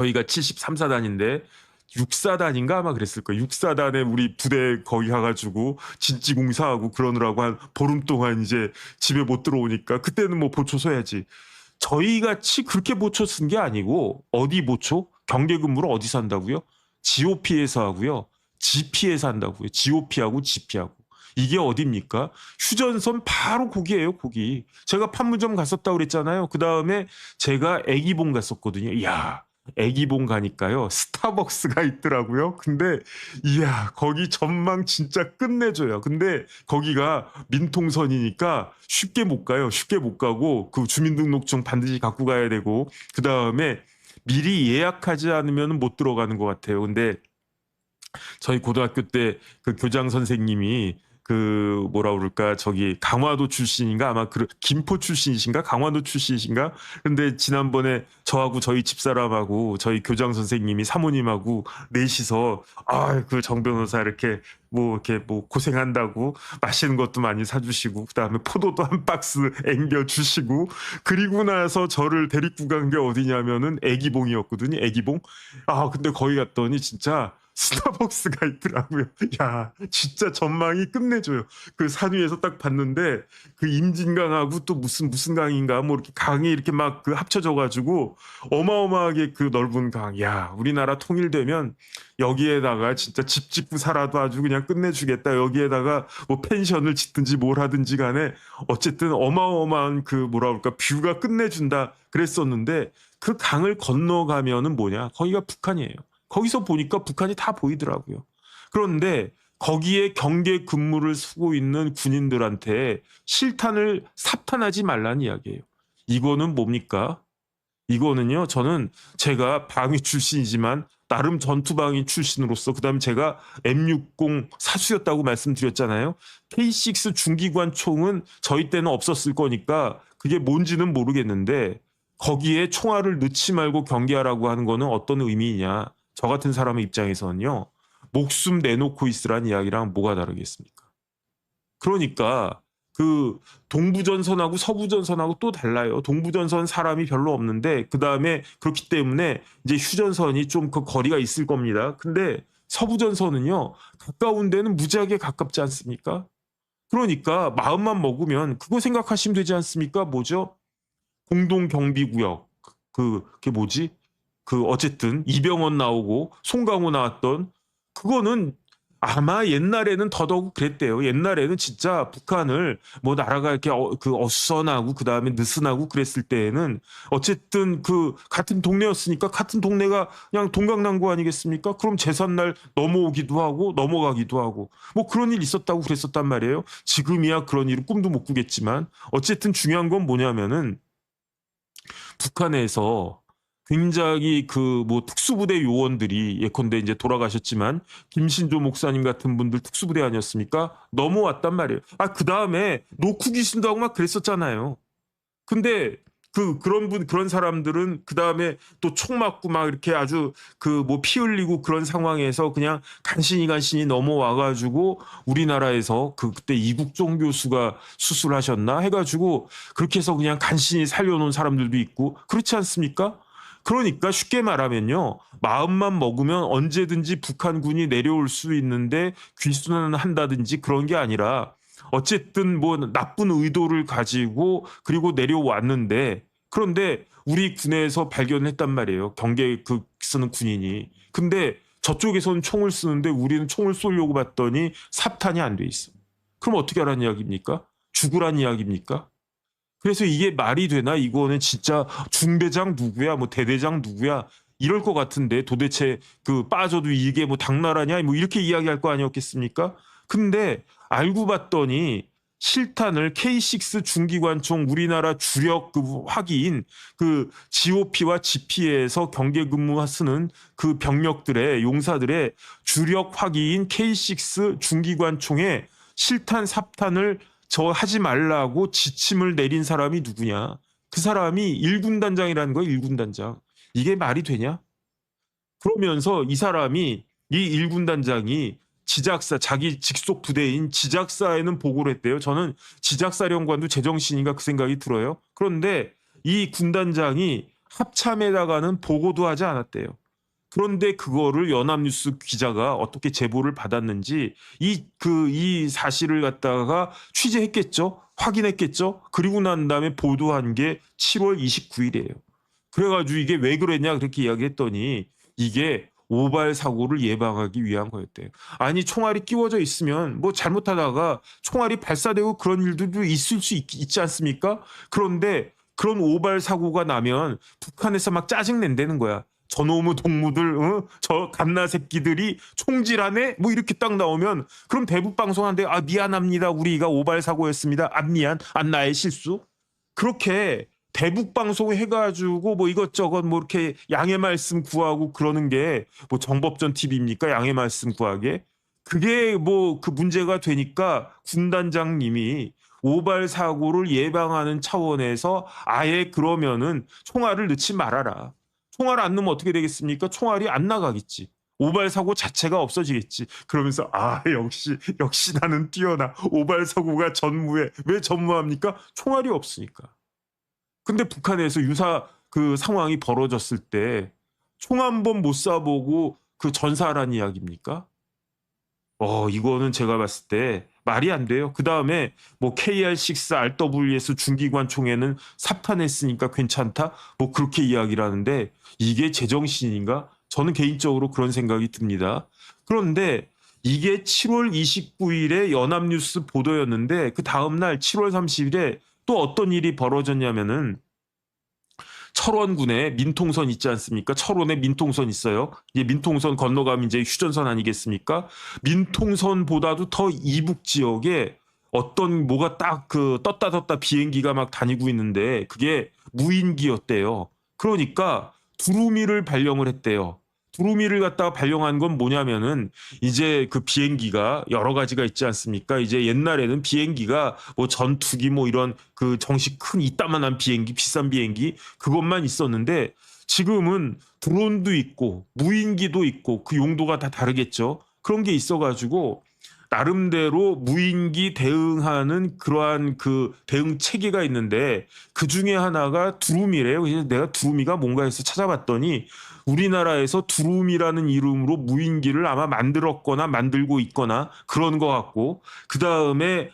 저희가 73사단인데 6사단인가 아마 그랬을 거예요. 6사단에 우리 부대 거기 가가지고 진지공사하고 그러느라고 한 보름 동안 이제 집에 못 들어오니까 그때는 뭐 보초 서야지. 저희 같이 그렇게 보초 쓴 게 아니고 어디 보초? 경계 근무를 어디서 한다고요? GOP에서 하고요. GP에서 한다고요. GOP하고 GP하고. 이게 어딥니까? 휴전선 바로 거기예요, 거기. 제가 판문점 갔었다고 그랬잖아요. 그 다음에 제가 애기봉 갔었거든요. 이야, 애기봉 가니까요. 스타벅스가 있더라고요. 근데 이야, 거기 전망 진짜 끝내줘요. 근데 거기가 민통선이니까 쉽게 못 가요. 쉽게 못 가고 그 주민등록증 반드시 갖고 가야 되고 그 다음에 미리 예약하지 않으면 못 들어가는 것 같아요. 근데 저희 고등학교 때 그 교장 선생님이 그 뭐라 그럴까 저기 강화도 출신인가 아마 그 김포 출신이신가 강화도 출신이신가 근데 지난번에 저하고 저희 집사람하고 저희 교장 선생님이 사모님하고 넷이서 아 그 정 변호사 이렇게 뭐 고생한다고 맛있는 것도 많이 사주시고 그다음에 포도도 한 박스 앵겨 주시고 그리고 나서 저를 데리고 간 게 어디냐면은 애기봉이었거든요. 애기봉. 아 근데 거기 갔더니 진짜 스타벅스가 있더라고요. 야, 진짜 전망이 끝내줘요. 그 산 위에서 딱 봤는데 그 임진강하고 또 무슨 강인가 뭐 이렇게 강이 이렇게 막 그 합쳐져 가지고 어마어마하게 그 넓은 강. 야, 우리나라 통일되면 여기에다가 진짜 집 짓고 살아도 아주 그냥 끝내주겠다. 여기에다가 뭐 펜션을 짓든지 뭘 하든지 간에 어쨌든 어마어마한 그 뭐라 그럴까 뷰가 끝내준다 그랬었는데 그 강을 건너가면은 뭐냐? 거기가 북한이에요. 거기서 보니까 북한이 다 보이더라고요. 그런데 거기에 경계 근무를 쓰고 있는 군인들한테 실탄을 삽탄하지 말라는 이야기예요. 이거는 뭡니까? 이거는요, 저는 제가 방위 출신이지만 나름 전투방위 출신으로서 그다음에 제가 M60 사수였다고 말씀드렸잖아요. K6 중기관 총은 저희 때는 없었을 거니까 그게 뭔지는 모르겠는데 거기에 총알을 넣지 말고 경계하라고 하는 거는 어떤 의미냐? 저 같은 사람의 입장에서는요. 목숨 내놓고 있으란 이야기랑 뭐가 다르겠습니까? 그러니까 그 동부전선하고 서부전선하고 또 달라요. 동부전선 사람이 별로 없는데 그다음에 그렇기 때문에 이제 휴전선이 좀 그 거리가 있을 겁니다. 근데 서부전선은요. 가까운 데는 무지하게 가깝지 않습니까? 그러니까 마음만 먹으면 그거 생각하시면 되지 않습니까? 뭐죠? 공동경비구역. 그게 뭐지? 그 어쨌든 이병헌 나오고 송강호 나왔던 그거는 아마 옛날에는 더더욱 그랬대요. 옛날에는 진짜 북한을 뭐 나라가 이렇게 그 어수선하고 그 다음에 느슨하고 그랬을 때에는 어쨌든 그 같은 동네였으니까 같은 동네가 그냥 동강남구 아니겠습니까? 그럼 제삿날 넘어오기도 하고 넘어가기도 하고 뭐 그런 일 있었다고 그랬었단 말이에요. 지금이야 그런 일은 꿈도 못 꾸겠지만 어쨌든 중요한 건 뭐냐면은 북한에서 굉장히 그 뭐 특수부대 요원들이 예컨대 이제 돌아가셨지만 김신조 목사님 같은 분들 특수부대 아니었습니까? 넘어왔단 말이에요. 아, 그 다음에 노쿠 귀신도 하고 막 그랬었잖아요. 근데 그런 사람들은 그 다음에 또 총 맞고 막 이렇게 아주 그 뭐 피 흘리고 그런 상황에서 그냥 간신히 넘어와가지고 우리나라에서 그때 이국종 교수가 수술하셨나 해가지고 그렇게 해서 그냥 간신히 살려놓은 사람들도 있고 그렇지 않습니까? 그러니까 쉽게 말하면요. 마음만 먹으면 언제든지 북한군이 내려올 수 있는데 귀순을 한다든지 그런 게 아니라 어쨌든 뭐 나쁜 의도를 가지고 그리고 내려왔는데 그런데 우리 군에서 발견했단 말이에요. 경계 그 쓰는 군인이. 근데 저쪽에서는 총을 쓰는데 우리는 총을 쏘려고 봤더니 삽탄이 안 돼 있어. 그럼 어떻게 하라는 이야기입니까? 죽으란 이야기입니까? 그래서 이게 말이 되나? 이거는 진짜 중대장 누구야? 뭐 대대장 누구야? 이럴 것 같은데 도대체 그 빠져도 이게 뭐 당나라냐? 뭐 이렇게 이야기할 거 아니었겠습니까? 근데 알고 봤더니 실탄을 K6 중기관총 우리나라 주력 그 화기인 그 GOP와 GP에서 경계 근무 쓰는 그 병력들의 용사들의 주력 화기인 K6 중기관총에 실탄 삽탄을 저 하지 말라고 지침을 내린 사람이 누구냐? 그 사람이 일군단장이라는 거예요. 일군단장. 이게 말이 되냐? 그러면서 이 사람이 이 일군단장이 지작사 자기 직속 부대인 지작사에는 보고를 했대요. 저는 지작사령관도 제정신인가 그 생각이 들어요. 그런데 이 군단장이 합참에다가는 보고도 하지 않았대요. 그런데 그거를 연합뉴스 기자가 어떻게 제보를 받았는지 이 사실을 갖다가 취재했겠죠. 확인했겠죠. 그리고 난 다음에 보도한 게 7월 29일이에요. 그래가지고 이게 왜 그랬냐 그렇게 이야기했더니 이게 오발 사고를 예방하기 위한 거였대요. 아니 총알이 끼워져 있으면 뭐 잘못하다가 총알이 발사되고 그런 일들도 있을 수 있지 않습니까? 그런데 그런 오발 사고가 나면 북한에서 막 짜증 낸다는 거야. 저놈의 동무들, 저 갓나 새끼들이 총질하네? 뭐 이렇게 딱 나오면 그럼 대북 방송한데 아 미안합니다. 우리가 오발 사고였습니다. 안 미안, 안 나의 실수. 그렇게 대북 방송 해가지고 뭐 이것저것 뭐 이렇게 양해 말씀 구하고 그러는 게 뭐 정법전 TV입니까? 양해 말씀 구하게. 그게 뭐 그 문제가 되니까 군단장님이 오발 사고를 예방하는 차원에서 아예 그러면은 총알을 넣지 말아라. 총알 안 넣으면 어떻게 되겠습니까? 총알이 안 나가겠지. 오발 사고 자체가 없어지겠지. 그러면서 아 역시 나는 뛰어나. 오발 사고가 전무해. 왜 전무합니까? 총알이 없으니까. 근데 북한에서 유사 그 상황이 벌어졌을 때 총 한 번 못 쏴보고 그 전사하란 이야기입니까? 이거는 제가 봤을 때 말이 안 돼요. 그 다음에 뭐 KR6 RWS 중기관 총에는 삽탄했으니까 괜찮다? 뭐 그렇게 이야기를 하는데 이게 제정신인가? 저는 개인적으로 그런 생각이 듭니다. 그런데 이게 7월 29일에 연합뉴스 보도였는데 그 다음날 7월 30일에 또 어떤 일이 벌어졌냐면은 철원군에 민통선 있지 않습니까? 철원에 민통선 있어요. 이 민통선 건너가면 이제 휴전선 아니겠습니까? 민통선보다도 더 이북 지역에 어떤 뭐가 딱 그 떴다 비행기가 막 다니고 있는데 그게 무인기였대요. 그러니까 두루미를 발령을 했대요. 두루미를 갖다가 발령한 건 뭐냐면은 이제 그 비행기가 여러 가지가 있지 않습니까? 이제 옛날에는 비행기가 뭐 전투기 뭐 이런 그 정식 큰 이따만한 비행기, 비싼 비행기 그것만 있었는데 지금은 드론도 있고 무인기도 있고 그 용도가 다 다르겠죠. 그런 게 있어가지고 나름대로 무인기 대응하는 그러한 그 대응 체계가 있는데 그 중에 하나가 두루미래요. 그래서 내가 두루미가 뭔가 해서 찾아봤더니 우리나라에서 두루미라는 이름으로 무인기를 아마 만들었거나 만들고 있거나 그런 것 같고 그 다음에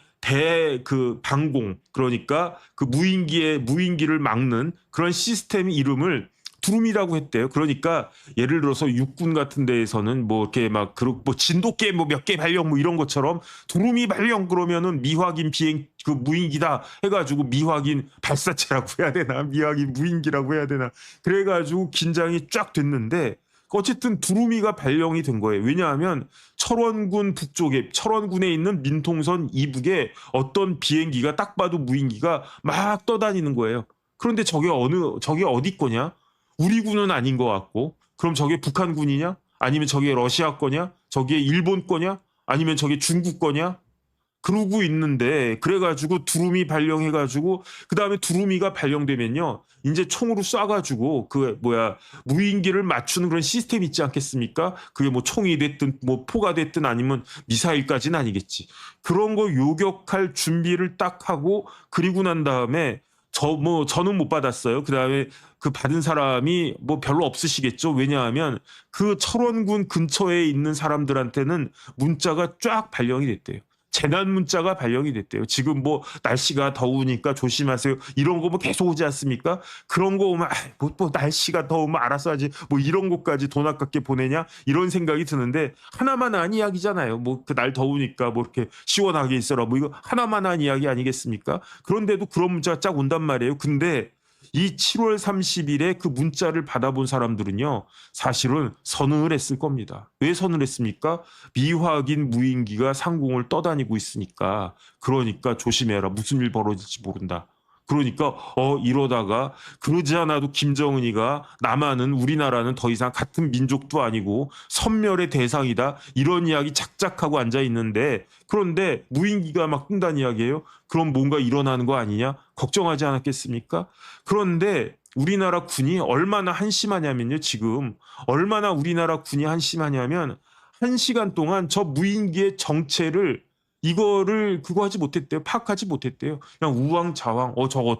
그 방공 그러니까 그 무인기를 막는 그런 시스템 이름을 두루미라고 했대요. 그러니까 예를 들어서 육군 같은 데에서는 뭐 이렇게 막 뭐 진돗개 뭐 몇 개 발령 뭐 이런 것처럼 두루미 발령 그러면은 미확인 비행 그 무인기다 해가지고 미확인 발사체라고 해야 되나 미확인 무인기라고 해야 되나 그래가지고 긴장이 쫙 됐는데 어쨌든 두루미가 발령이 된 거예요. 왜냐하면 철원군 북쪽에 철원군에 있는 민통선 이북에 어떤 비행기가 딱 봐도 무인기가 막 떠다니는 거예요. 그런데 저게 어디 거냐? 우리 군은 아닌 것 같고 그럼 저게 북한 군이냐? 아니면 저게 러시아 거냐? 저게 일본 거냐? 아니면 저게 중국 거냐? 그러고 있는데 그래가지고 두루미 발령해가지고 그 다음에 두루미가 발령되면요 이제 총으로 쏴가지고 그 뭐야 무인기를 맞추는 그런 시스템 있지 않겠습니까? 그게 뭐 총이 됐든 뭐 포가 됐든 아니면 미사일까지는 아니겠지. 그런 거 요격할 준비를 딱 하고 그리고 난 다음에 저는 못 받았어요. 그 다음에 그 받은 사람이 뭐 별로 없으시겠죠. 왜냐하면 그 철원군 근처에 있는 사람들한테는 문자가 쫙 발령이 됐대요. 재난 문자가 발령이 됐대요. 지금 뭐 날씨가 더우니까 조심하세요. 이런 거 뭐 계속 오지 않습니까? 그런 거 오면 뭐 날씨가 더우면 알아서 하지. 뭐 이런 것까지 돈 아깝게 보내냐? 이런 생각이 드는데 하나만 한 이야기잖아요. 뭐 그 날 더우니까 뭐 이렇게 시원하게 있어라. 뭐 이거 하나만 한 이야기 아니겠습니까? 그런데도 그런 문자가 쫙 온단 말이에요. 근데 이 7월 30일에 그 문자를 받아본 사람들은요, 사실은 선응을 했을 겁니다. 왜 선을 했습니까? 미확인 무인기가 상공을 떠다니고 있으니까, 그러니까 조심해라. 무슨 일 벌어질지 모른다. 그러니까 이러다가 그러지 않아도 김정은이가 남한은 우리나라는 더 이상 같은 민족도 아니고 섬멸의 대상이다 이런 이야기 착착하고 앉아 있는데 그런데 무인기가 막 뜬다는 이야기예요. 그럼 뭔가 일어나는 거 아니냐 걱정하지 않았겠습니까? 그런데 우리나라 군이 얼마나 한심하냐면요. 지금 얼마나 우리나라 군이 한심하냐면 1시간 동안 저 무인기의 정체를 이거를 그거 하지 못했대요. 파악하지 못했대요. 그냥 우왕좌왕 저거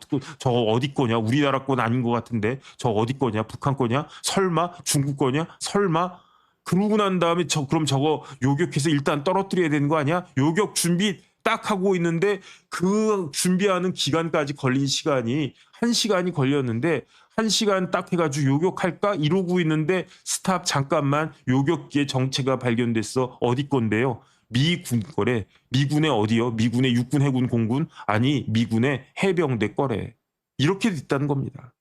어디 거냐? 우리나라 건 아닌 것 같은데 저 어디 거냐? 북한 거냐? 설마 중국 거냐? 설마 그러고 난 다음에 그럼 저거 요격해서 일단 떨어뜨려야 되는 거 아니야? 요격 준비 딱 하고 있는데 그 준비하는 기간까지 걸린 시간이 1시간이 걸렸는데 1시간 딱 해가지고 요격할까 이러고 있는데 스탑 잠깐만 요격기의 정체가 발견됐어. 어디 건데요? 미군 거래. 미군의 어디요? 미군의 육군, 해군, 공군? 아니 미군의 해병대 거래. 이렇게 됐다는 겁니다.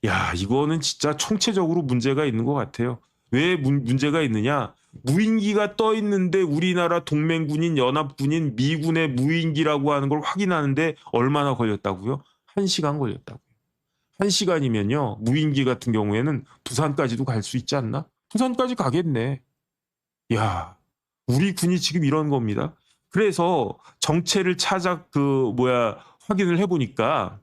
야, 이거는 진짜 총체적으로 문제가 있는 것 같아요. 왜 문제가 있느냐? 무인기가 떠 있는데 우리나라 동맹군인 연합군인 미군의 무인기라고 하는 걸 확인하는데 얼마나 걸렸다고요? 1시간 걸렸다고요. 1시간이면요. 무인기 같은 경우에는 부산까지도 갈 수 있지 않나? 부산까지 가겠네. 야, 우리 군이 지금 이런 겁니다. 그래서 정체를 확인을 해보니까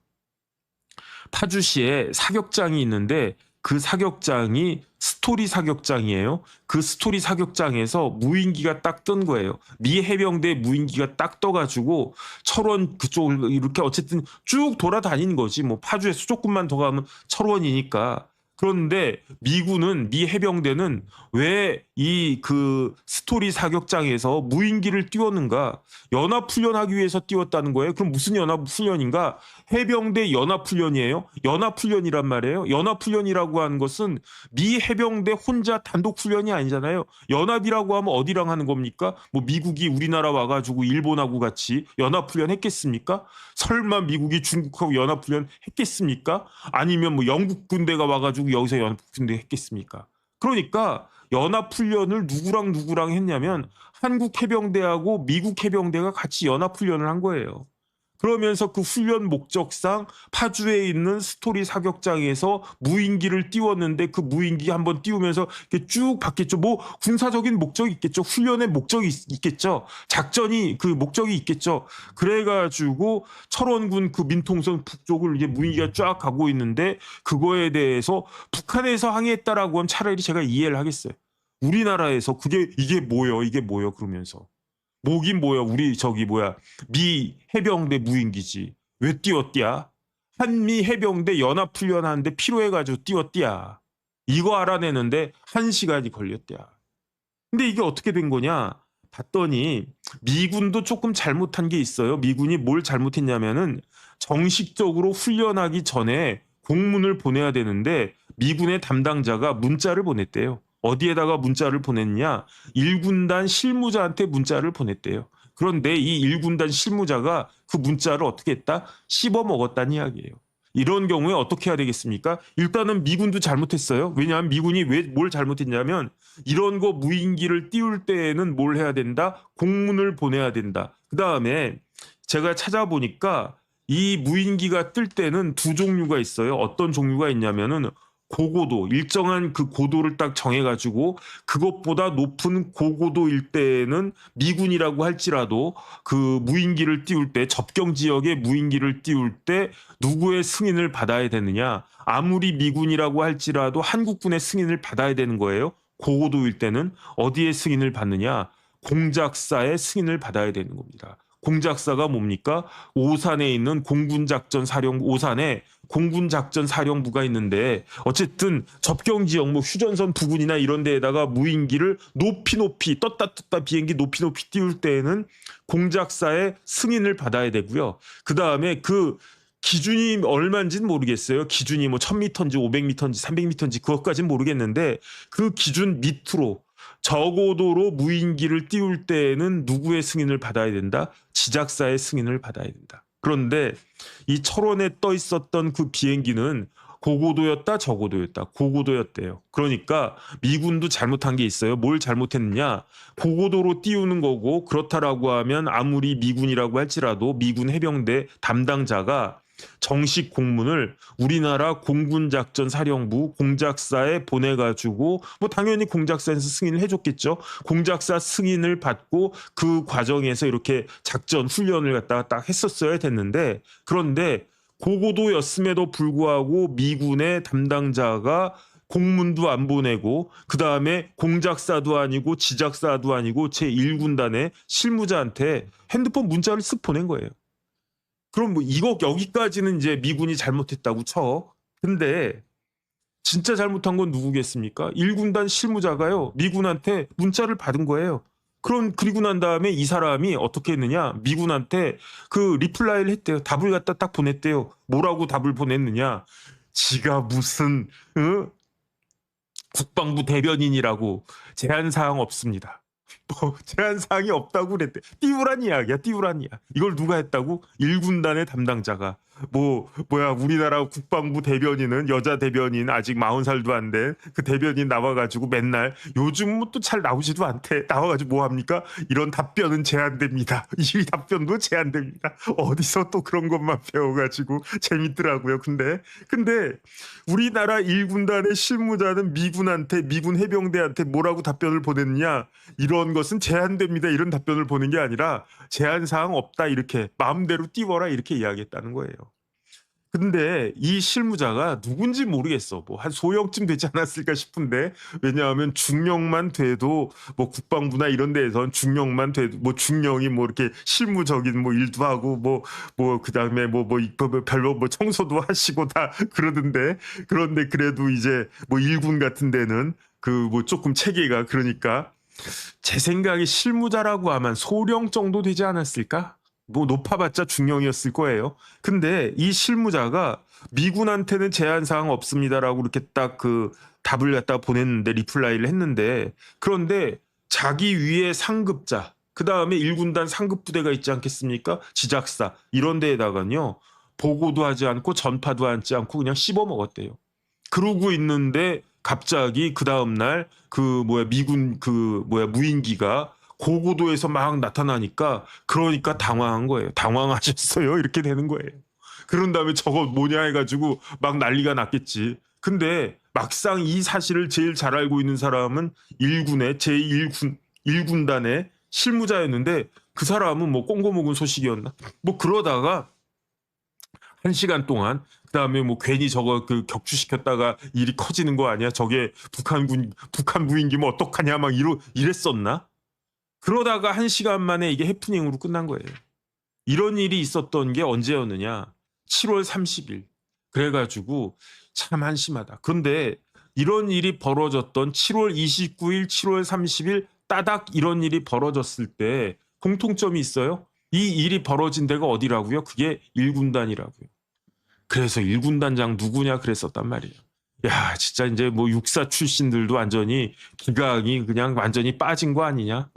파주시에 사격장이 있는데 그 사격장이 스토리 사격장이에요. 그 스토리 사격장에서 무인기가 딱 뜬 거예요. 미 해병대 무인기가 딱 떠가지고 철원 그쪽을 이렇게 어쨌든 쭉 돌아다니는 거지. 뭐 파주에서 조금만 더 가면 철원이니까. 그런데 미 해병대는 왜 이 그 스토리 사격장에서 무인기를 띄웠는가? 연합훈련하기 위해서 띄웠다는 거예요. 그럼 무슨 연합훈련인가? 해병대 연합훈련이에요. 연합훈련이란 말이에요. 연합훈련이라고 하는 것은 미 해병대 혼자 단독훈련이 아니잖아요. 연합이라고 하면 어디랑 하는 겁니까? 뭐 미국이 우리나라 와가지고 일본하고 같이 연합훈련 했겠습니까? 설마 미국이 중국하고 연합훈련 했겠습니까? 아니면 뭐 영국 군대가 와가지고 여기서 연합군대 했겠습니까? 그러니까 연합훈련을 누구랑 했냐면 한국 해병대하고 미국 해병대가 같이 연합훈련을 한 거예요. 그러면서 그 훈련 목적상 파주에 있는 스토리 사격장에서 무인기를 띄웠는데 그 무인기 한번 띄우면서 이렇게 쭉 봤겠죠. 뭐 군사적인 목적이 있겠죠. 훈련의 목적이 있겠죠. 작전이 그 목적이 있겠죠. 그래가지고 철원군 그 민통선 북쪽을 이제 무인기가 쫙 가고 있는데 그거에 대해서 북한에서 항의했다라고 하면 차라리 제가 이해를 하겠어요. 우리나라에서 이게 뭐요 그러면서. 뭐긴 뭐야 미 해병대 무인기지 왜 띄웠디야? 한미 해병대 연합훈련하는데 필요해가지고 띄웠디야. 이거 알아내는데 1시간이 걸렸디야. 근데 이게 어떻게 된 거냐 봤더니 미군도 조금 잘못한 게 있어요. 미군이 뭘 잘못했냐면은 정식적으로 훈련하기 전에 공문을 보내야 되는데 미군의 담당자가 문자를 보냈대요. 어디에다가 문자를 보냈냐? 1군단 실무자한테 문자를 보냈대요. 그런데 이 1군단 실무자가 그 문자를 어떻게 했다? 씹어 먹었다는 이야기예요. 이런 경우에 어떻게 해야 되겠습니까? 일단은 미군도 잘못했어요. 왜냐하면 미군이 뭘 잘못했냐면 이런 거 무인기를 띄울 때에는 뭘 해야 된다? 공문을 보내야 된다. 그 다음에 제가 찾아보니까 이 무인기가 뜰 때는 두 종류가 있어요. 어떤 종류가 있냐면은 고고도 일정한 그 고도를 딱 정해가지고 그것보다 높은 고고도일 때에는 미군이라고 할지라도 그 무인기를 띄울 때 접경 지역에 무인기를 띄울 때 누구의 승인을 받아야 되느냐 아무리 미군이라고 할지라도 한국군의 승인을 받아야 되는 거예요. 고고도일 때는 어디에 승인을 받느냐 공작사의 승인을 받아야 되는 겁니다. 공작사가 뭡니까? 오산에 있는 오산에 공군작전사령부가 있는데 어쨌든 접경지역 뭐 휴전선 부근이나 이런 데에다가 무인기를 높이 떴다 비행기 높이 띄울 때에는 공작사의 승인을 받아야 되고요. 그 다음에 그 기준이 얼마인지는 모르겠어요. 기준이 뭐 1000m인지 500m인지 300m인지 그것까지는 모르겠는데 그 기준 밑으로 저고도로 무인기를 띄울 때에는 누구의 승인을 받아야 된다? 지작사의 승인을 받아야 된다. 그런데 이 철원에 떠 있었던 그 비행기는 고고도였다 저고도였다. 고고도였대요. 그러니까 미군도 잘못한 게 있어요. 뭘 잘못했느냐. 고고도로 띄우는 거고 그렇다라고 하면 아무리 미군이라고 할지라도 미군 해병대 담당자가 정식 공문을 우리나라 공군작전사령부 공작사에 보내가지고 뭐 당연히 공작사에서 승인을 해줬겠죠. 공작사 승인을 받고 그 과정에서 이렇게 작전 훈련을 갖다가 딱 했었어야 됐는데 그런데 고고도였음에도 불구하고 미군의 담당자가 공문도 안 보내고 그다음에 공작사도 아니고 지작사도 아니고 제1군단의 실무자한테 핸드폰 문자를 쓱 보낸 거예요. 그럼 뭐 이거 여기까지는 이제 미군이 잘못했다고 쳐. 근데 진짜 잘못한 건 누구겠습니까? 1군단 실무자가요. 미군한테 문자를 받은 거예요. 그리고 난 다음에 이 사람이 어떻게 했느냐? 미군한테 그 리플라이를 했대요. 답을 갖다 딱 보냈대요. 뭐라고 답을 보냈느냐? 지가 무슨 국방부 대변인이라고 제한사항 없습니다. 뭐 제한사항이 없다고 그랬대. 띄우란 이야기야. 띄우란 이야. 이걸 누가 했다고? 1군단의 담당자가. 뭐야 우리나라 국방부 대변인은 여자 대변인 아직 40살도 안 된 그 대변인 나와가지고 맨날 요즘 뭐 또 잘 나오지도 않대. 나와가지고 뭐 합니까? 이런 답변은 제한됩니다. 이 답변도 제한됩니다. 어디서 또 그런 것만 배워가지고 재밌더라고요. 근데 우리나라 1군단의 실무자는 미군 해병대한테 뭐라고 답변을 보냈느냐? 이런 것은 제한됩니다. 이런 답변을 보낸 게 아니라 제한사항 없다 이렇게 마음대로 띄워라 이렇게 이야기했다는 거예요. 근데 이 실무자가 누군지 모르겠어. 뭐 한 소형쯤 되지 않았을까 싶은데 왜냐하면 중령만 돼도 뭐 국방부나 이런 데에선 중령만 돼도 뭐 중령이 뭐 이렇게 실무적인 뭐 일도 하고 뭐 그다음에 별로 뭐 청소도 하시고 다 그러던데 그런데 그래도 이제 뭐 일군 같은 데는 그 뭐 조금 체계가 그러니까 제 생각에 실무자라고 하면 소령 정도 되지 않았을까? 뭐 높아봤자 중령이었을 거예요. 근데 이 실무자가 미군한테는 제한사항 없습니다라고 이렇게 딱 그 답을 갖다 보냈는데 리플라이를 했는데 그런데 자기 위에 상급자 그 다음에 1군단 상급 부대가 있지 않겠습니까? 지작사 이런 데에다가요 보고도 하지 않고 전파도 하지 않고 그냥 씹어먹었대요. 그러고 있는데 갑자기 그 다음날 미군 무인기가 고고도에서 막 나타나니까 그러니까 당황한 거예요. 당황하셨어요. 이렇게 되는 거예요. 그런 다음에 저거 뭐냐 해가지고 막 난리가 났겠지. 근데 막상 이 사실을 제일 잘 알고 있는 사람은 1군의 제1군단의 실무자였는데 그 사람은 뭐 꽁고 먹은 소식이었나? 뭐 그러다가 1시간 동안 그다음에 뭐 괜히 저거 그 격추시켰다가 일이 커지는 거 아니야? 저게 북한 무인기면 어떡하냐 막 이랬었나? 그러다가 1시간 만에 이게 해프닝으로 끝난 거예요. 이런 일이 있었던 게 언제였느냐? 7월 30일. 그래가지고 참 한심하다. 그런데 이런 일이 벌어졌던 7월 29일, 7월 30일 따닥 이런 일이 벌어졌을 때 공통점이 있어요. 이 일이 벌어진 데가 어디라고요? 그게 1군단이라고요. 그래서 1군단장 누구냐 그랬었단 말이에요. 야 진짜 이제 뭐 육사 출신들도 완전히 기강이 그냥 완전히 빠진 거 아니냐?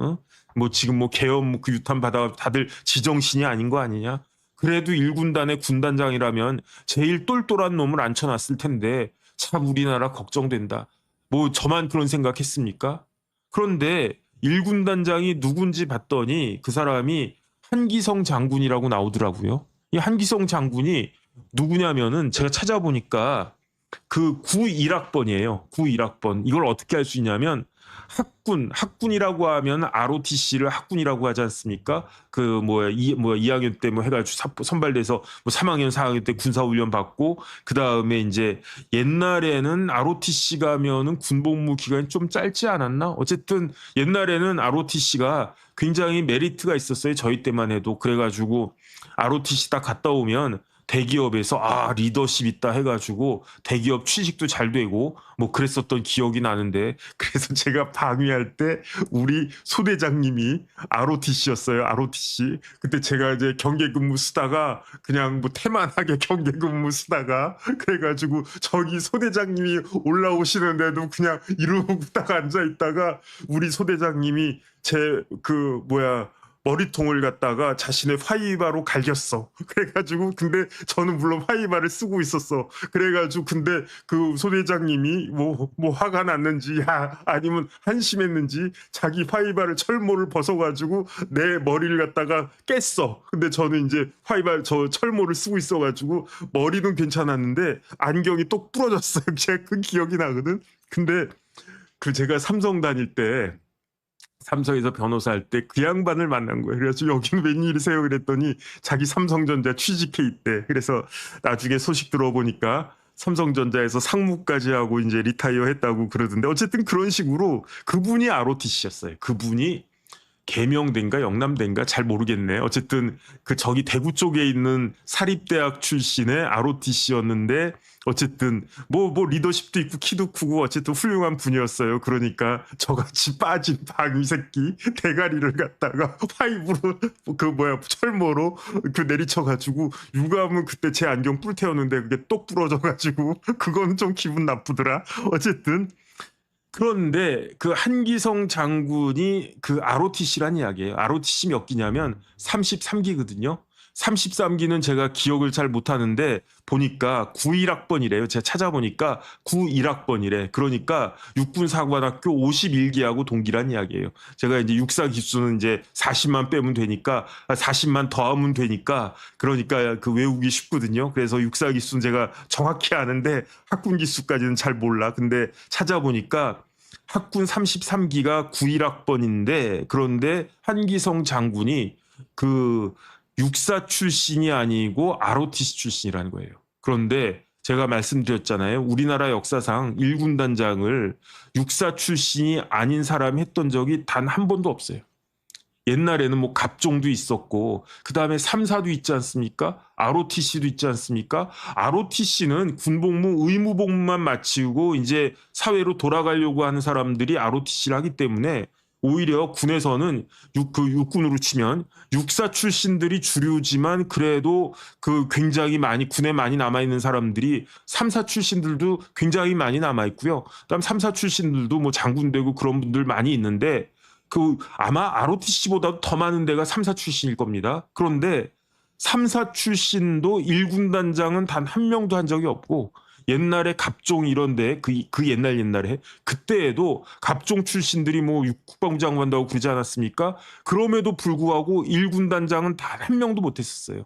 뭐 지금 뭐 계엄 그 유탄 받아 다들 지정신이 아닌 거 아니냐? 그래도 1군단의 군단장이라면 제일 똘똘한 놈을 앉혀놨을 텐데 참 우리나라 걱정된다. 뭐 저만 그런 생각했습니까? 그런데 1군단장이 누군지 봤더니 그 사람이 한기성 장군이라고 나오더라고요. 이 한기성 장군이 누구냐면은 제가 찾아보니까 그 91학번이에요. 91학번. 이걸 어떻게 할 수 있냐면 학군이라고 하면 ROTC를 학군이라고 하지 않습니까? 그 2학년 때 뭐 해가지고 선발돼서 뭐 3학년, 4학년 때 군사훈련 받고 그 다음에 이제 옛날에는 ROTC 가면은 군복무 기간이 좀 짧지 않았나? 어쨌든 옛날에는 ROTC가 굉장히 메리트가 있었어요. 저희 때만 해도 그래가지고 ROTC 딱 갔다 오면 대기업에서 리더십 있다 해가지고 대기업 취직도 잘 되고 뭐 그랬었던 기억이 나는데 그래서 제가 방위할 때 우리 소대장님이 ROTC였어요. ROTC. 그때 제가 이제 경계근무 쓰다가 그냥 뭐 태만하게 경계근무 쓰다가 그래가지고 저기 소대장님이 올라오시는데도 그냥 이러고 딱 앉아 있다가 우리 소대장님이 머리통을 갖다가 자신의 화이바로 갈겼어. 그래가지고 근데 저는 물론 화이바를 쓰고 있었어. 그래가지고 근데 그 소대장님이 뭐 화가 났는지 아니면 한심했는지 자기 화이바를 철모를 벗어가지고 내 머리를 갖다가 깼어. 근데 저는 이제 저 철모를 쓰고 있어가지고 머리는 괜찮았는데 안경이 똑 부러졌어요. 제가 그 기억이 나거든. 근데 제가 삼성 다닐 때 삼성에서 변호사 할 때 그 양반을 만난 거예요. 그래서 여기는 웬일이세요? 그랬더니 자기 삼성전자 취직해 있대. 그래서 나중에 소식 들어보니까 삼성전자에서 상무까지 하고 이제 리타이어 했다고 그러던데 어쨌든 그런 식으로 그분이 ROTC였어요. 그분이 계명대인가 영남대인가 잘 모르겠네. 어쨌든 그 저기 대구 쪽에 있는 사립대학 출신의 ROTC였는데 어쨌든 뭐 리더십도 있고 키도 크고 어쨌든 훌륭한 분이었어요. 그러니까 저같이 빠진 방위 새끼 대가리를 갖다가 파이브로 철모로 그 내리쳐가지고 유감은 그때 제 안경 뿔 태웠는데 그게 똑 부러져가지고 그건 좀 기분 나쁘더라. 어쨌든 그런데 그 한기성 장군이 그 ROTC란 이야기예요. ROTC 몇 기냐면 33기거든요. 33기는 제가 기억을 잘 못하는데 보니까 91학번이래요. 제가 찾아보니까 91학번이래. 그러니까 육군사관학교 51기하고 동기란 이야기예요. 제가 이제 육사 기수는 이제 40만 빼면 되니까 40만 더하면 되니까 그러니까 그 외우기 쉽거든요. 그래서 육사 기수는 제가 정확히 아는데 학군 기수까지는 잘 몰라. 근데 찾아보니까 학군 33기가 91학번인데 그런데 한기성 장군이 그 육사 출신이 아니고 ROTC 출신이라는 거예요. 그런데 제가 말씀드렸잖아요. 우리나라 역사상 1군단장을 육사 출신이 아닌 사람이 했던 적이 단 한 번도 없어요. 옛날에는 뭐 갑종도 있었고 그다음에 3사도 있지 않습니까? ROTC도 있지 않습니까? ROTC는 군복무 의무복무만 마치고 이제 사회로 돌아가려고 하는 사람들이 ROTC를 하기 때문에 오히려 군에서는 육군으로 치면 육사 출신들이 주류지만 그래도 그 굉장히 많이 군에 많이 남아 있는 사람들이 3사 출신들도 굉장히 많이 남아 있고요. 그다음 3사 출신들도 뭐 장군 되고 그런 분들 많이 있는데 그 아마 ROTC보다도 더 많은 데가 3사 출신일 겁니다. 그런데 3사 출신도 1군단장은 단 한 명도 한 적이 없고 옛날에 갑종 이런데 그 옛날에 그때에도 갑종 출신들이 뭐 국방부 장관도 하고 그러지 않았습니까? 그럼에도 불구하고 1군단장은 단 한 명도 못했었어요.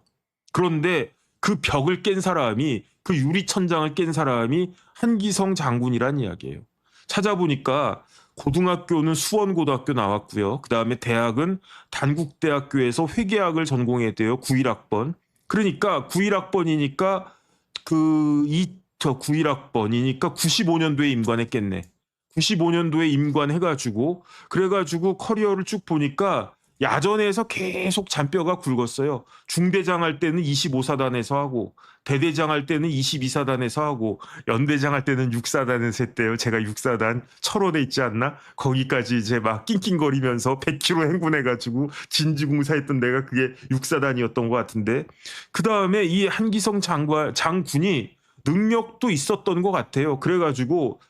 그런데 그 벽을 깬 사람이 그 유리천장을 깬 사람이 한기성 장군이란 이야기예요. 찾아보니까 고등학교는 수원고등학교 나왔고요. 그다음에 대학은 단국대학교에서 회계학을 전공했대요. 91학번. 그러니까 91학번이니까 저 91학번이니까 95년도에 임관했겠네. 95년도에 임관해가지고 그래가지고 커리어를 쭉 보니까 야전에서 계속 잔뼈가 굵었어요. 중대장 할 때는 25사단에서 하고 대대장 할 때는 22사단에서 하고 연대장 할 때는 6사단에서 했대요. 제가 6사단 철원에 있지 않나? 거기까지 이제 막 낑낑거리면서 100km 행군해가지고 진지공사했던 데가 그게 6사단이었던 것 같은데 그 다음에 이 한기성 장군이 능력도 있었던 것 같아요. 그래가지고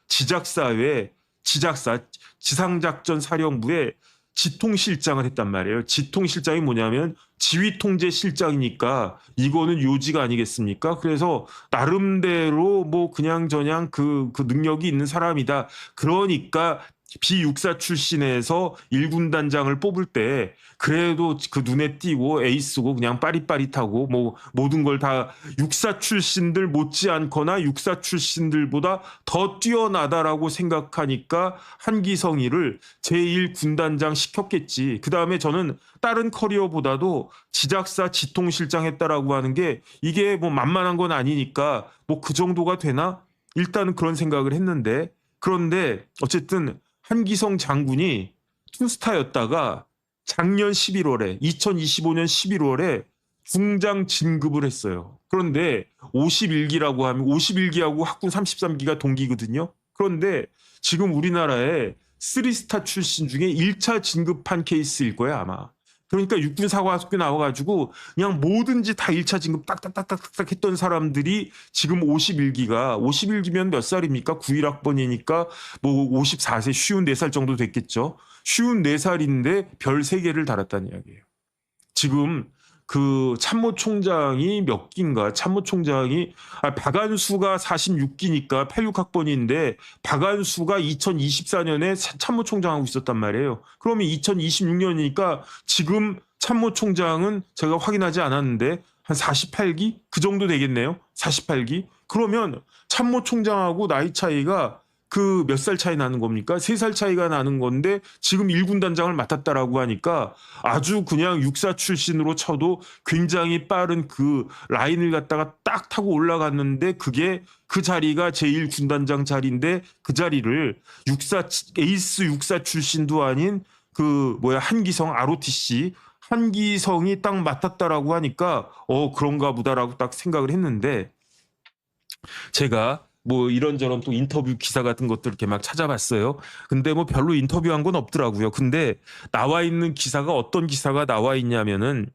지상작전사령부에 지통실장을 했단 말이에요. 지통실장이 뭐냐면 지휘통제실장이니까 이거는 요지가 아니겠습니까? 그래서 나름대로 뭐 그냥저냥 그 능력이 있는 사람이다. 그러니까 비육사 출신에서 1군단장을 뽑을 때 그래도 그 눈에 띄고 에이스고 그냥 빠릿빠릿하고 뭐 모든 걸 다 육사 출신들 못지않거나 육사 출신들보다 더 뛰어나다라고 생각하니까 한기성이를 제1군단장 시켰겠지. 그다음에 저는 다른 커리어보다도 지작사 지통실장 했다라고 하는 게 이게 뭐 만만한 건 아니니까 뭐 그 정도가 되나? 일단은 그런 생각을 했는데 그런데 어쨌든 한기성 장군이 투스타였다가 작년 11월에 2025년 11월에 중장 진급을 했어요. 그런데 51기라고 하면 51기하고 학군 33기가 동기거든요. 그런데 지금 우리나라에 3스타 출신 중에 1차 진급한 케이스일 거야 아마. 그러니까 육군사관학교 나와가지고 그냥 뭐든지 다 1차 진급 딱딱딱딱딱 했던 사람들이 지금 51기면 몇 살입니까? 91학번이니까 뭐 54세, 54살 정도 됐겠죠. 54살인데 별 3개를 달았다는 이야기예요. 지금 그 참모총장이 몇 기인가? 참모총장이 박안수가 46기니까 86학번인데 박안수가 2024년에 참모총장하고 있었단 말이에요. 그러면 2026년이니까 지금 참모총장은 제가 확인하지 않았는데 한 48기? 그 정도 되겠네요. 48기? 그러면 참모총장하고 나이 차이가 그 몇 살 차이 나는 겁니까? 3살 차이가 나는 건데 지금 1군단장을 맡았다라고 하니까 아주 그냥 육사 출신으로 쳐도 굉장히 빠른 그 라인을 갖다가 딱 타고 올라갔는데 그게 그 자리가 제1군단장 자리인데 그 자리를 에이스 육사 출신도 아닌 그 뭐야 한기성 ROTC 한기성이 딱 맡았다라고 하니까 그런가 보다라고 딱 생각을 했는데 제가 뭐 이런저런 또 인터뷰 기사 같은 것들 이렇게 막 찾아봤어요. 근데 뭐 별로 인터뷰한 건 없더라고요. 근데 나와 있는 기사가 어떤 기사가 나와 있냐면은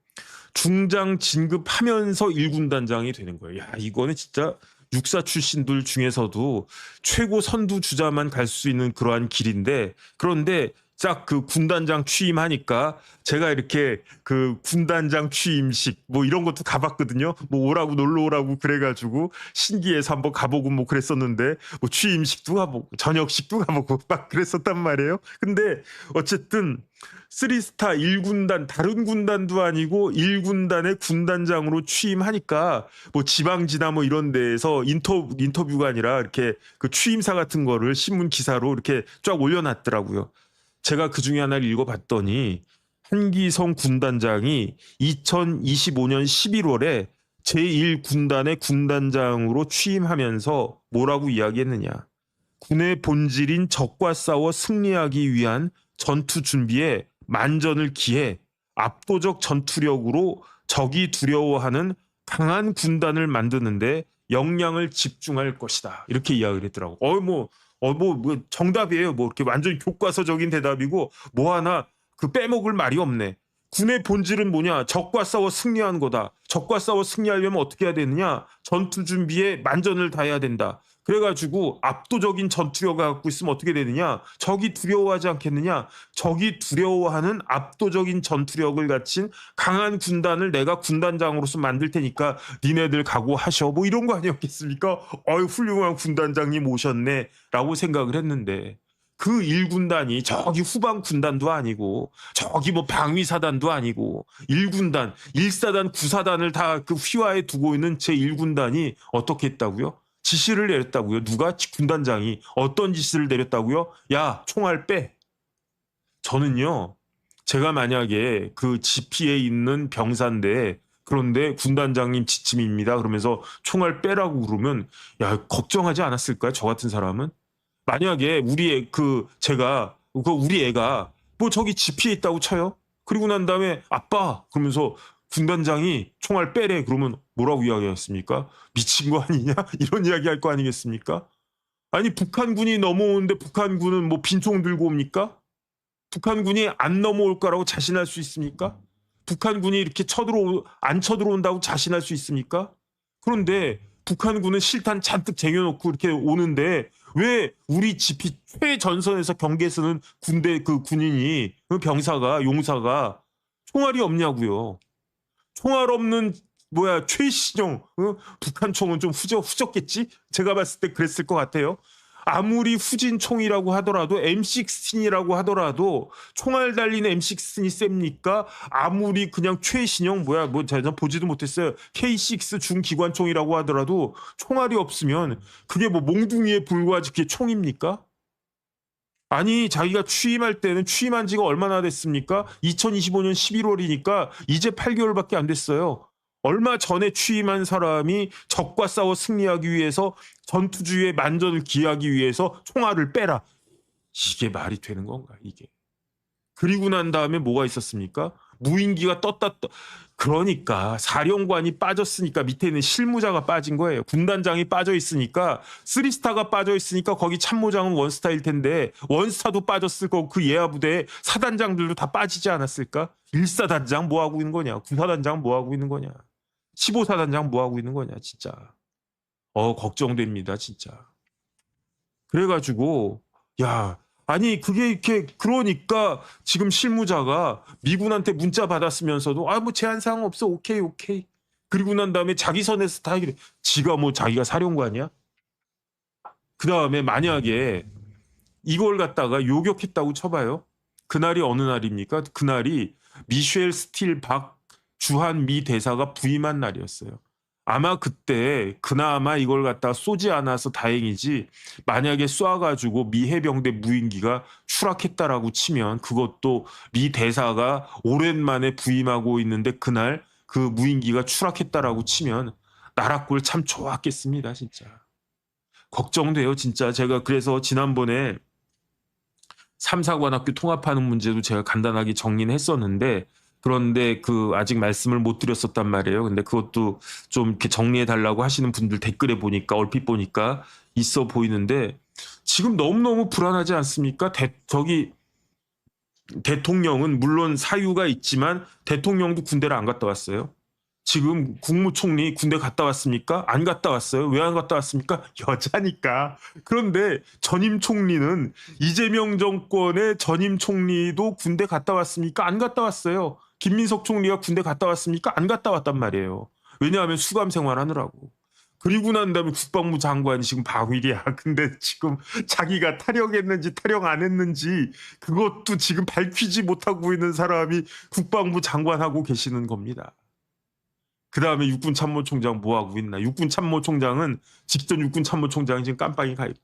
중장 진급하면서 1군단장이 되는 거예요. 야, 이거는 진짜 육사 출신들 중에서도 최고 선두 주자만 갈 수 있는 그러한 길인데 그런데 딱 그 군단장 취임하니까 제가 이렇게 그 군단장 취임식 뭐 이런 것도 가봤거든요. 뭐 오라고 놀러 오라고 그래가지고 신기해서 한번 가보고 뭐 그랬었는데 뭐 취임식도 가보고 저녁식도 가보고 막 그랬었단 말이에요. 근데 어쨌든 3스타 1군단 다른 군단도 아니고 1군단의 군단장으로 취임하니까 뭐 지방지나 뭐 이런 데에서 인터뷰가 아니라 이렇게 그 취임사 같은 거를 신문 기사로 이렇게 쫙 올려놨더라고요. 제가 그 중에 하나를 읽어봤더니 한기성 군단장이 2025년 11월에 제1군단의 군단장으로 취임하면서 뭐라고 이야기했느냐. 군의 본질인 적과 싸워 승리하기 위한 전투 준비에 만전을 기해 압도적 전투력으로 적이 두려워하는 강한 군단을 만드는데 역량을 집중할 것이다. 이렇게 이야기를 했더라고. 뭐 정답이에요. 뭐 이렇게 완전 교과서적인 대답이고 뭐 하나 그 빼먹을 말이 없네. 군의 본질은 뭐냐? 적과 싸워 승리하는 거다. 적과 싸워 승리하려면 어떻게 해야 되느냐? 전투 준비에 만전을 다해야 된다. 그래가지고 압도적인 전투력을 갖고 있으면 어떻게 되느냐? 적이 두려워하지 않겠느냐? 적이 두려워하는 압도적인 전투력을 갖춘 강한 군단을 내가 군단장으로서 만들 테니까 니네들 각오하셔. 뭐 이런 거 아니었겠습니까? 훌륭한 군단장님 오셨네. 라고 생각을 했는데 그 1군단이 저기 후방 군단도 아니고 저기 뭐 방위사단도 아니고 1군단, 1사단, 9사단을 다 그 휘하에 두고 있는 제1군단이 어떻게 했다고요? 지시를 내렸다고요. 누가? 군단장이. 어떤 지시를 내렸다고요? 야, 총알 빼. 저는요. 제가 만약에 그 GP에 있는 병사인데 그런데 군단장님 지침입니다. 그러면서 총알 빼라고 그러면 야, 걱정하지 않았을까요? 저 같은 사람은? 만약에 우리 애가 뭐 저기 GP에 있다고 쳐요. 그리고 난 다음에 아빠 그러면서 군단장이 총알 빼래 그러면 뭐라고 이야기했습니까? 미친 거 아니냐? 이런 이야기 할 거 아니겠습니까? 아니 북한군이 넘어오는데 북한군은 뭐 빈총 들고 옵니까? 북한군이 안 넘어올 거라고 자신할 수 있습니까? 북한군이 이렇게 안 쳐들어온다고 자신할 수 있습니까? 그런데 북한군은 실탄 잔뜩 쟁여놓고 이렇게 오는데 왜 우리 GP 최전선에서 경계 쓰는 그 군인이 그 병사가 용사가 총알이 없냐고요. 총알 없는 최신형 북한 총은 좀 후졌겠지? 제가 봤을 때 그랬을 것 같아요. 아무리 후진 총이라고 하더라도 M16이라고 하더라도 총알 달린 M16이 셉니까? 아무리 그냥 최신형 제가 보지도 못했어요. K6 중기관총이라고 하더라도 총알이 없으면 그게 뭐 몽둥이에 불과하지 그게 총입니까? 아니 자기가 취임할 때는 취임한 지가 얼마나 됐습니까? 2025년 11월이니까 이제 8개월밖에 안 됐어요. 얼마 전에 취임한 사람이 적과 싸워 승리하기 위해서 전투주의의 만전을 기하기 위해서 총알을 빼라. 이게 말이 되는 건가 이게. 그리고 난 다음에 뭐가 있었습니까? 무인기가 떴다. 그러니까 사령관이 빠졌으니까 밑에 있는 실무자가 빠진 거예요. 군단장이 빠져 있으니까 3스타가 빠져 있으니까 거기 참모장은 원스타일 텐데 원스타도 빠졌을 거고 그 예하 부대에 사단장들도 다 빠지지 않았을까? 1사단장 뭐 하고 있는 거냐? 9사단장 뭐 하고 있는 거냐? 15사단장 뭐 하고 있는 거냐 진짜. 걱정됩니다 진짜. 그래가지고 야 아니 그게 이렇게 그러니까 지금 실무자가 미군한테 문자 받았으면서도 뭐 제한사항 없어 오케이 그리고 난 다음에 자기 선에서 다 얘기해. 지가 뭐 자기가 사령관이야? 그 다음에 만약에 이걸 갖다가 요격했다고 쳐봐요. 그날이 어느 날입니까? 그날이 미셸 스틸 박 주한 미 대사가 부임한 날이었어요. 아마 그때 그나마 이걸 갖다가 쏘지 않아서 다행이지, 만약에 쏴가지고 미 해병대 무인기가 추락했다라고 치면 그것도 미 대사가 오랜만에 부임하고 있는데 그날 그 무인기가 추락했다라고 치면 나라꼴 참 좋았겠습니다. 진짜 걱정돼요. 진짜 제가 그래서 지난번에 3사관학교 통합하는 문제도 제가 간단하게 정리는 했었는데, 그런데 그 아직 말씀을 못 드렸었단 말이에요. 근데 그것도 좀 이렇게 정리해 달라고 하시는 분들 댓글에 보니까, 얼핏 보니까 있어 보이는데, 지금 너무너무 불안하지 않습니까? 저기 대통령은 물론 사유가 있지만 대통령도 군대를 안 갔다 왔어요. 지금 국무총리 군대 갔다 왔습니까? 안 갔다 왔어요. 왜 안 갔다 왔습니까? 여자니까. 그런데 전임 총리는, 이재명 정권의 전임 총리도 군대 갔다 왔습니까? 안 갔다 왔어요. 김민석 총리가 군대 갔다 왔습니까? 안 갔다 왔단 말이에요. 왜냐하면 수감 생활하느라고. 그리고 난 다음에 국방부 장관이 지금 방위리야. 근데 지금 자기가 탈영했는지 탈영 안 했는지 그것도 지금 밝히지 못하고 있는 사람이 국방부 장관하고 계시는 겁니다. 그 다음에 육군참모총장 뭐하고 있나? 육군참모총장은, 직전 육군참모총장이 지금 깜빵이 가 있고,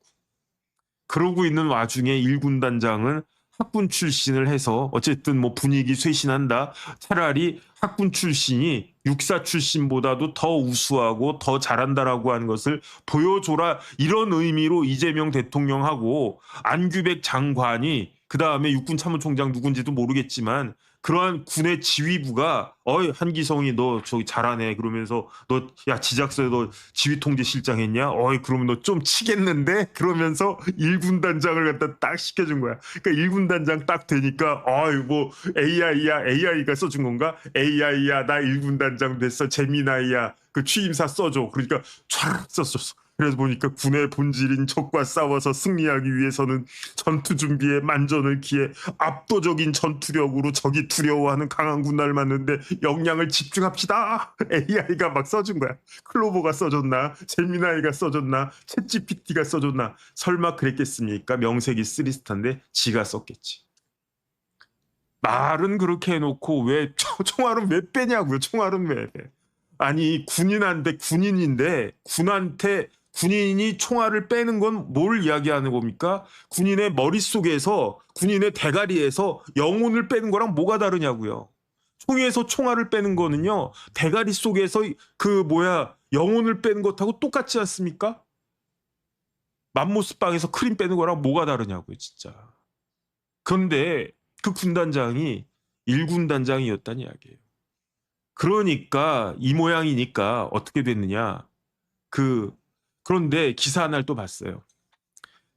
그러고 있는 와중에 일군단장은 학군 출신을 해서 어쨌든 뭐 분위기 쇄신한다. 차라리 학군 출신이 육사 출신보다도 더 우수하고 더 잘한다라고 하는 것을 보여줘라. 이런 의미로 이재명 대통령하고 안규백 장관이, 그 다음에 육군참모총장 누군지도 모르겠지만 그러한 군의 지휘부가, 한기성이 너 저기 잘하네 그러면서, 너 야 지작서에 너 지휘통제실장 했냐? 그러면 너 좀 치겠는데? 그러면서 1군단장을 갖다 딱 시켜준 거야. 그러니까 1군단장 딱 되니까 뭐 AI야, AI가 써준 건가? AI야 나 1군단장 됐어, 재미나이야 그 취임사 써줘. 그러니까 촤 썼었어. 그래서 보니까 군의 본질인 적과 싸워서 승리하기 위해서는 전투 준비에 만전을 기해 압도적인 전투력으로 적이 두려워하는 강한 군단을 만드는데 역량을 집중합시다. AI가 막 써준 거야. 클로버가 써줬나? 제미나이가 써줬나? 챗GPT가 써줬나? 설마 그랬겠습니까? 명색이 쓰리스타인데 지가 썼겠지. 말은 그렇게 해놓고 왜 총알은 왜 빼냐고요? 총알은 왜 빼? 아니 군인인데 군인이 총알을 빼는 건 뭘 이야기하는 겁니까? 군인의 머릿속에서, 군인의 대가리에서 영혼을 빼는 거랑 뭐가 다르냐고요. 총에서 총알을 빼는 거는요, 대가리 속에서 영혼을 빼는 것하고 똑같지 않습니까? 맘모스빵에서 크림 빼는 거랑 뭐가 다르냐고요, 진짜. 그런데 그 군단장이 1군단장이었다는 이야기예요. 그러니까 이 모양이니까 어떻게 됐느냐. 그런데 기사 하나를 또 봤어요.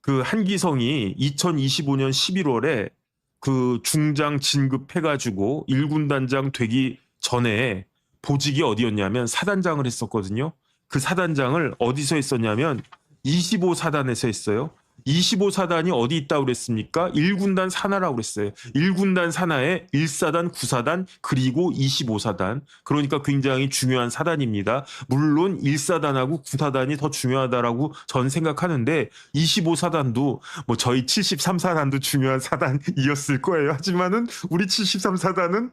그 한기성이 2025년 11월에 그 중장 진급해가지고 1군단장 되기 전에 보직이 어디였냐면 사단장을 했었거든요. 그 사단장을 어디서 했었냐면 25사단에서 했어요. 25사단이 어디 있다고 그랬습니까? 1군단 산하라고 그랬어요. 1군단 산하에 1사단, 9사단, 그리고 25사단. 그러니까 굉장히 중요한 사단입니다. 물론 1사단하고 9사단이 더 중요하다라고 전 생각하는데 25사단도 뭐 저희 73사단도 중요한 사단이었을 거예요. 하지만은 우리 73사단은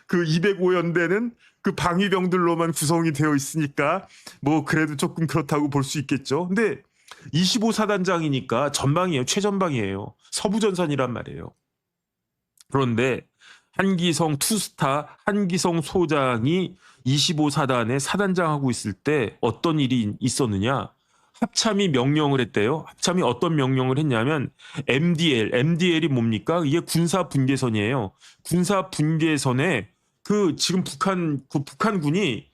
그 205연대는 그 방위병들로만 구성이 되어 있으니까 뭐 그래도 조금 그렇다고 볼 수 있겠죠. 근데 25사단장이니까 전방이에요. 최전방이에요. 서부전선이란 말이에요. 그런데 한기성 투스타 한기성 소장이 25사단의 사단장하고 있을 때 어떤 일이 있었느냐. 합참이 명령을 했대요. 합참이 어떤 명령을 했냐면 MDL이 뭡니까? 이게 군사분계선이에요. 군사분계선에 지금 북한군이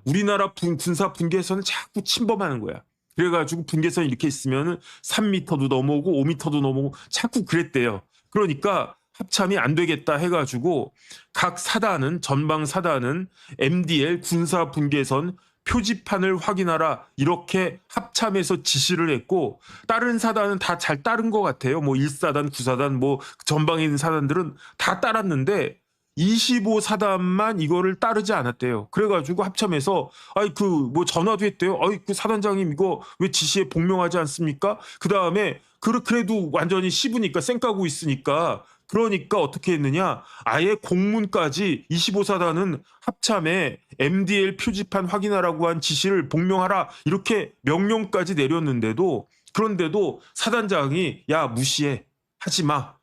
우리나라 군사 분계선을 자꾸 침범하는 거야. 그래가지고 분계선이 이렇게 있으면 3m도 넘어오고 5m도 넘어오고 자꾸 그랬대요. 그러니까 합참이 안 되겠다 해가지고 각 사단은, 전방 사단은 MDL 군사 분계선 표지판을 확인하라, 이렇게 합참에서 지시를 했고, 다른 사단은 다 잘 따른 것 같아요. 뭐 1사단, 9사단, 뭐 전방에 있는 사단들은 다 따랐는데 25사단만 이거를 따르지 않았대요. 그래가지고 합참에서 전화도 했대요. 그 사단장님 이거 왜 지시에 복명하지 않습니까? 그 다음에 그래도 완전히 씹으니까 쌩까고 있으니까 그러니까 어떻게 했느냐? 아예 공문까지 25사단은 합참에 MDL 표지판 확인하라고 한 지시를 복명하라 이렇게 명령까지 내렸는데도 그런데도 사단장이 야 무시해 하지 마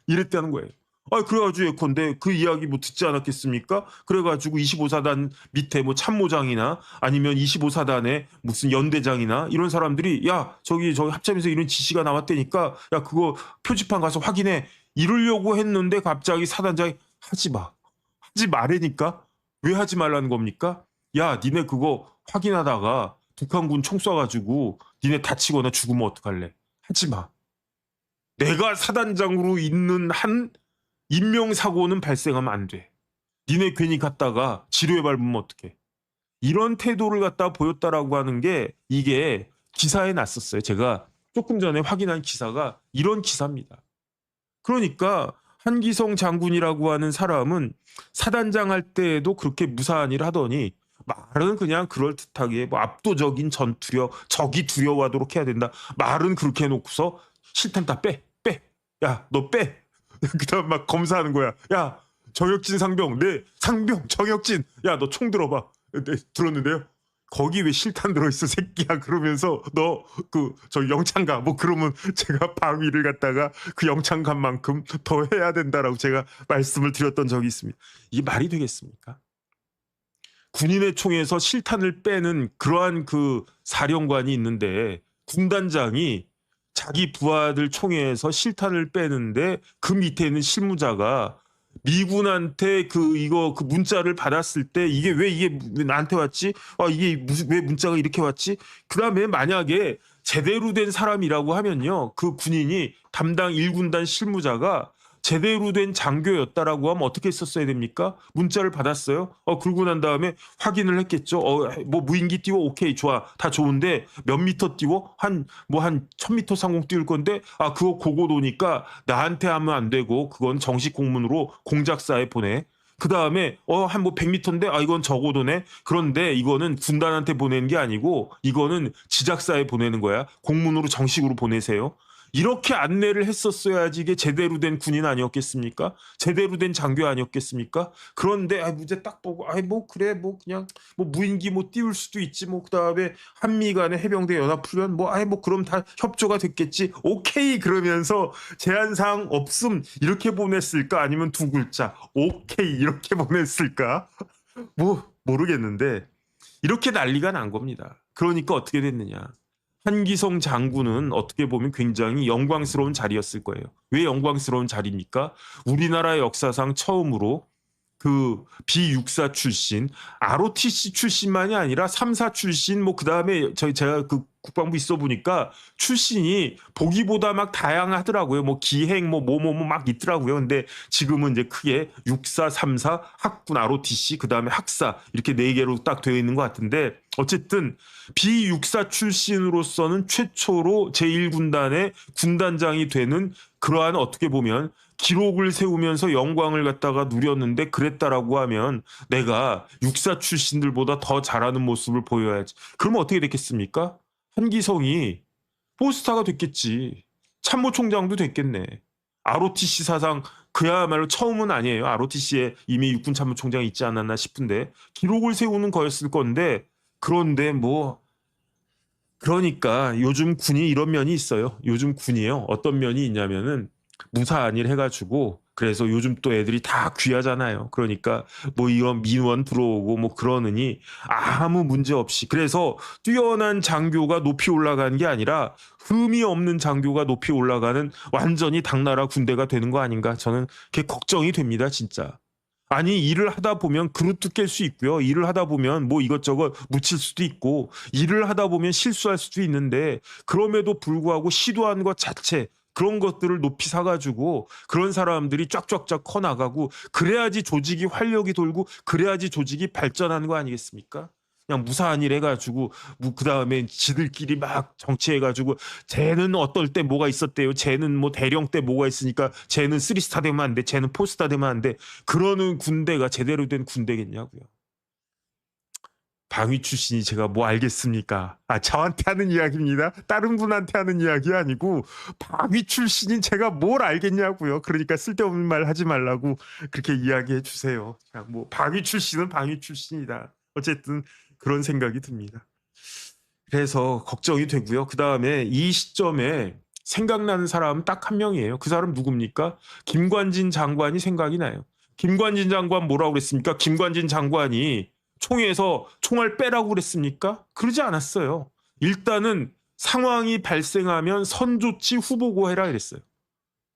이랬다는 거예요. 아 그래가지고 예컨대 그 이야기 뭐 듣지 않았겠습니까? 그래가지고 25사단 밑에 뭐 참모장이나 아니면 25사단의 무슨 연대장이나 이런 사람들이 야 저기 합참에서 이런 지시가 나왔다니까 야 그거 표지판 가서 확인해 이러려고 했는데 갑자기 사단장이 하지 말라니까 왜 하지 말라는 겁니까? 야 니네 그거 확인하다가 북한군 총 쏴가지고 니네 다치거나 죽으면 어떡할래? 하지 마. 내가 사단장으로 있는 한 인명사고는 발생하면 안 돼. 니네 괜히 갔다가 지뢰 밟으면 어떡해. 이런 태도를 갖다 보였다라고 하는 게 이게 기사에 났었어요. 제가 조금 전에 확인한 기사가 이런 기사입니다. 그러니까 한기성 장군이라고 하는 사람은 사단장 할 때에도 그렇게 무사한 일 하더니 말은 그냥 그럴듯하게 뭐 압도적인 전투력, 적이 두려워하도록 해야 된다. 말은 그렇게 해놓고서 실탄 다 빼. 야, 너 빼. 그다음 막 검사하는 거야. 야, 정혁진 상병, 네, 상병 정혁진. 야, 너 총 들어봐. 네, 들었는데요. 거기 왜 실탄 들어있어 새끼야 그러면서 너 저 영창 가 뭐 그러면 제가 방위를 갖다가 그 영창 간 만큼 더 해야 된다라고 제가 말씀을 드렸던 적이 있습니다. 이게 말이 되겠습니까? 군인의 총에서 실탄을 빼는 그러한 그 사령관이 있는데 군단장이 자기 부하들 총에서 실탄을 빼는데 그 밑에 있는 실무자가 미군한테 그 문자를 받았을 때 이게 왜 나한테 왔지? 이게 왜 문자가 이렇게 왔지? 그다음에 만약에 제대로 된 사람이라고 하면요. 그 군인이 담당 1군단 실무자가 제대로 된 장교였다라고 하면 어떻게 했었어야 됩니까? 문자를 받았어요. 그러고 난 다음에 확인을 했겠죠. 뭐 무인기 띄워 오케이 좋아 다 좋은데 몇 미터 띄워 한 1000미터 상공 띄울 건데 그거 고고도니까 나한테 하면 안 되고 그건 정식 공문으로 공작사에 보내. 그 다음에 한 100m인데 이건 저고도네. 그런데 이거는 군단한테 보내는 게 아니고 이거는 지작사에 보내는 거야. 공문으로 정식으로 보내세요. 이렇게 안내를 했었어야지 이게 제대로 된 군인 아니었겠습니까? 제대로 된 장교 아니었겠습니까? 그런데 문제 딱 보고 뭐 그래 뭐 그냥 뭐 무인기 뭐 띄울 수도 있지 뭐 그다음에 한미 간의 해병대 연합훈련 뭐 그럼 다 협조가 됐겠지. 오케이 그러면서 제한사항 없음 이렇게 보냈을까 아니면 두 글자 오케이 이렇게 보냈을까? 뭐 모르겠는데 이렇게 난리가 난 겁니다. 그러니까 어떻게 됐느냐? 한기성 장군은 어떻게 보면 굉장히 영광스러운 자리였을 거예요. 왜 영광스러운 자리입니까? 우리나라 역사상 처음으로 그 B64 출신, ROTC 출신만이 아니라 3사 출신, 뭐 그다음에 제가 그 국방부 있어 보니까 출신이 보기보다 막 다양하더라고요. 뭐 기행 막 있더라고요. 근데 지금은 이제 크게 64, 3사, 학군 ROTC, 그다음에 학사 이렇게 네 개로 딱 되어 있는 것 같은데 어쨌든 B64 출신으로서는 최초로 제1군단의 군단장이 되는 그러한 어떻게 보면 기록을 세우면서 영광을 갖다가 누렸는데 그랬다라고 하면 내가 육사 출신들보다 더 잘하는 모습을 보여야지. 그러면 어떻게 됐겠습니까? 한기성이 포스타가 됐겠지. 참모총장도 됐겠네. ROTC 사상 그야말로 처음은 아니에요. ROTC에 이미 육군 참모총장이 있지 않았나 싶은데 기록을 세우는 거였을 건데 그런데 그러니까 요즘 군이 이런 면이 있어요. 요즘 군이요. 어떤 면이 있냐면은 무사한 일 해가지고 그래서 요즘 또 애들이 다 귀하잖아요. 그러니까 뭐 이런 민원 들어오고 뭐 그러느니 아무 문제 없이 그래서 뛰어난 장교가 높이 올라가는 게 아니라 흠이 없는 장교가 높이 올라가는 완전히 당나라 군대가 되는 거 아닌가 저는 그게 걱정이 됩니다 진짜. 아니 일을 하다 보면 그릇도 깰 수 있고요. 일을 하다 보면 뭐 이것저것 묻힐 수도 있고 일을 하다 보면 실수할 수도 있는데 그럼에도 불구하고 시도한 것 자체 그런 것들을 높이 사가지고 그런 사람들이 쫙쫙쫙 커나가고 그래야지 조직이 활력이 돌고 그래야지 조직이 발전하는 거 아니겠습니까? 그냥 무사한 일 해가지고 그 다음에 지들끼리 막 정치해가지고 쟤는 어떨 때 뭐가 있었대요. 쟤는 뭐 대령 때 뭐가 있으니까 쟤는 3스타 되면 안 돼. 쟤는 4스타 되면 안 돼. 그러는 군대가 제대로 된 군대겠냐고요. 방위 출신이 제가 뭐 알겠습니까? 아, 저한테 하는 이야기입니다. 다른 분한테 하는 이야기 아니고 방위 출신인 제가 뭘 알겠냐고요. 그러니까 쓸데없는 말 하지 말라고 그렇게 이야기해 주세요. 자, 뭐 방위 출신은 방위 출신이다. 어쨌든 그런 생각이 듭니다. 그래서 걱정이 되고요. 그 다음에 이 시점에 생각나는 사람은 딱 한 명이에요. 그 사람 누굽니까? 김관진 장관이 생각이 나요. 김관진 장관 뭐라고 그랬습니까? 김관진 장관이 총회에서 총알 빼라고 그랬습니까? 그러지 않았어요. 일단은 상황이 발생하면 선조치 후보고해라 그랬어요.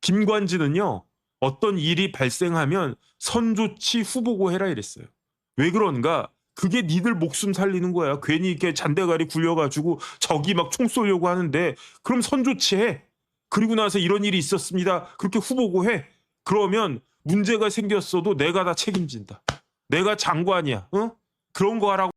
김관진은요, 어떤 일이 발생하면 선조치 후보고해라 이랬어요. 왜 그런가? 그게 니들 목숨 살리는 거야. 괜히 이렇게 잔대가리 굴려가지고 적이 막 총 쏘려고 하는데 그럼 선조치해. 그리고 나서 이런 일이 있었습니다. 그렇게 후보고해. 그러면 문제가 생겼어도 내가 다 책임진다. 내가 장관이야. 어? 그런 거 하라고.